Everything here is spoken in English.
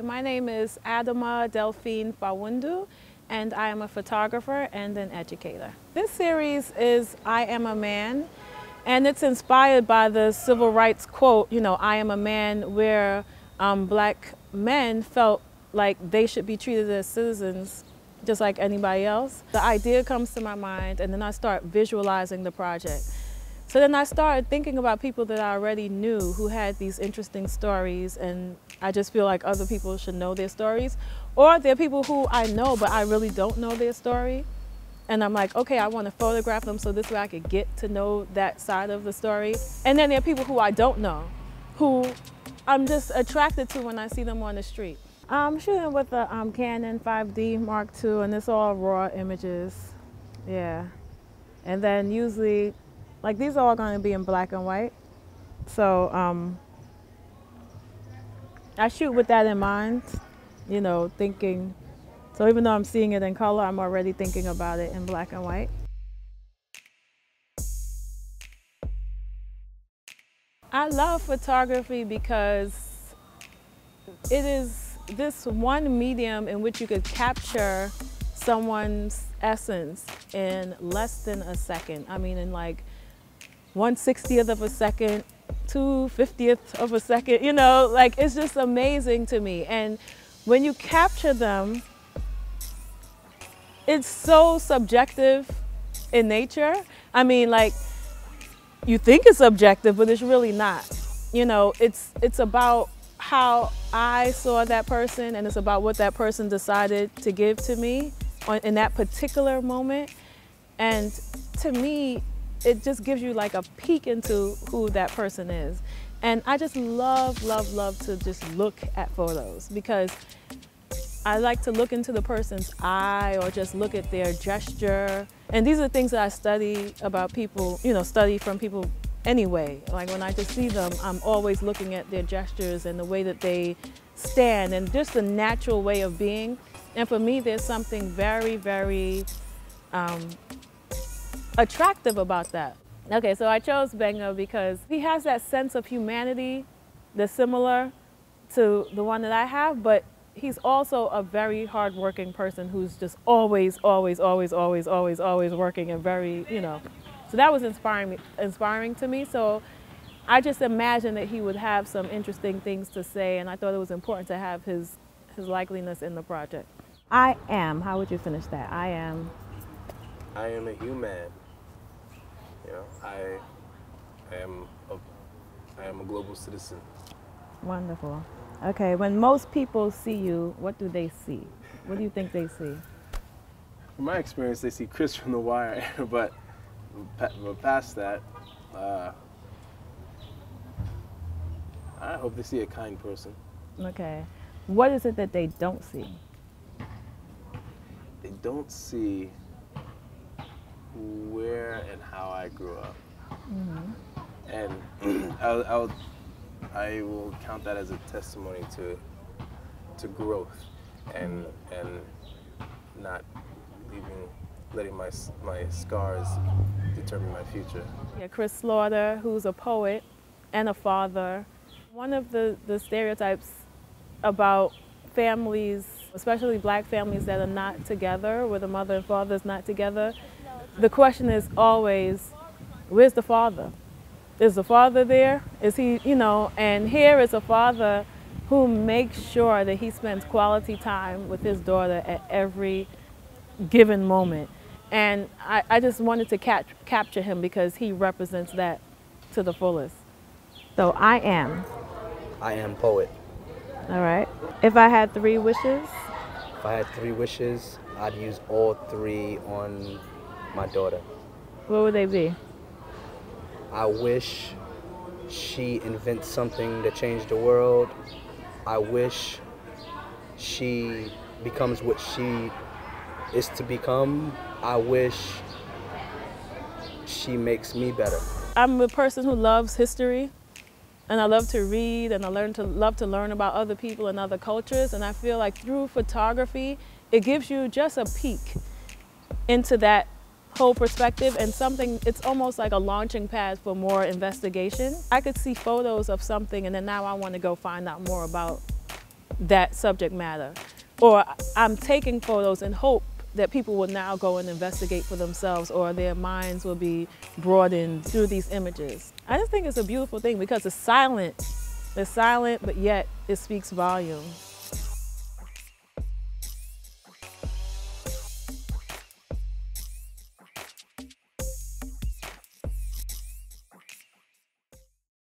My name is Adama Delphine Fawundu, and I am a photographer and an educator. This series is I Am a Man, and it's inspired by the civil rights quote, I am a man, where black men felt like they should be treated as citizens just like anybody else. The idea comes to my mind, and then I start visualizing the project. So then I started thinking about people that I already knew who had these interesting stories, and I just feel like other people should know their stories. Or there are people who I know, but I really don't know their story. And I'm like, okay, I want to photograph them so this way I could get to know that side of the story. And then there are people who I don't know, who I'm just attracted to when I see them on the street. I'm shooting with a Canon 5D Mark II, and it's all raw images. Yeah. And then usually, like, these are all going to be in black and white. So I shoot with that in mind, thinking. So even though I'm seeing it in color, I'm already thinking about it in black and white. I love photography because it is this one medium in which you could capture someone's essence in less than a second. I mean, in like 1/60th of a second, 2/50th of a second, like, it's just amazing to me. And when you capture them, it's so subjective in nature. I mean, like, you think it's subjective, but it's really not. It's about how I saw that person, and it's about what that person decided to give to me in that particular moment. And to me, it just gives you like a peek into who that person is. And I just love, love, love to just look at photos, because I like to look into the person's eye or just look at their gesture. And these are things that I study about people, study from people anyway. Like, when I just see them, I'm always looking at their gestures and the way that they stand and just the natural way of being. And for me, there's something very, very attractive about that. Okay, so I chose Benga because he has that sense of humanity that's similar to the one that I have, but he's also a very hardworking person who's just always, always, always, always, always, always working, and very, So that was inspiring to me. So I just imagined that he would have some interesting things to say, and I thought it was important to have his likeliness in the project. I am. How would you finish that? I am. I am a human. I am a global citizen. Wonderful. Okay, when most people see you, what do they see? What do you think they see? From my experience, they see Chris from The Wire, but past that, I hope they see a kind person. Okay. What is it that they don't see? They don't see where and how I grew up. Mm-hmm. And I will count that as a testimony to growth and not letting my scars determine my future. Yeah, Chris Slaughter, who's a poet and a father. One of the stereotypes about families, especially black families that are not together, where the mother and father is not together, the question is always, where's the father? Is the father there? Is he, and here is a father who makes sure that he spends quality time with his daughter at every given moment. And I just wanted to capture him because he represents that to the fullest. So I am. I am poet. All right. If I had 3 wishes? If I had 3 wishes, I'd use all 3 on my daughter. What would they be? I wish she invents something to change the world. I wish she becomes what she is to become. I wish she makes me better. I'm a person who loves history, and I love to read, and I love to learn about other people and other cultures. And I feel like through photography, it gives you just a peek into that whole perspective, and it's almost like a launching pad for more investigation. I could see photos of something, and then now I want to go find out more about that subject matter. Or I'm taking photos in hope that people will now go and investigate for themselves, or their minds will be broadened through these images. I just think it's a beautiful thing because it's silent. It's silent, but yet it speaks volumes.